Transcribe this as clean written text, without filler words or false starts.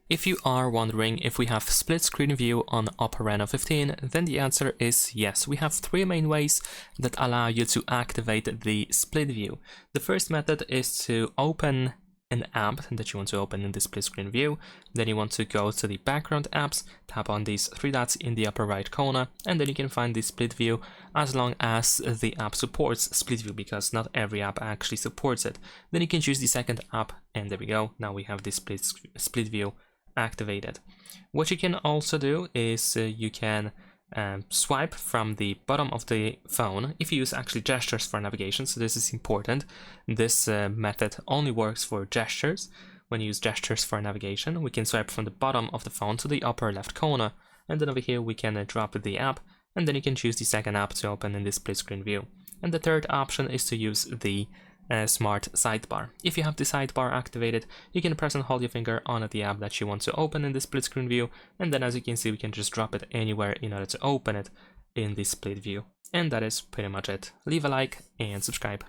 If you are wondering if we have split screen view on OPPO Reno 15, then the answer is yes. We have three main ways that allow you to activate the split view. The first method is to open an app that you want to open in the split screen view. Then you want to go to the background apps, tap on these three dots in the upper right corner, and then you can find the split view as long as the app supports split view, because not every app actually supports it. Then you can choose the second app, and there we go. Now we have this split view activated. What you can also do is you can swipe from the bottom of the phone if you use actually gestures for navigation. So this is important. This method only works for gestures. When you use gestures for navigation, we can swipe from the bottom of the phone to the upper left corner, and then over here we can drop the app, and then you can choose the second app to open in this split screen view. And the third option is to use the smart sidebar. If you have the sidebar activated, you can press and hold your finger on the app that you want to open in the split screen view, and then as you can see, we can just drop it anywhere in order to open it in the split view. And that is pretty much it. Leave a like and subscribe.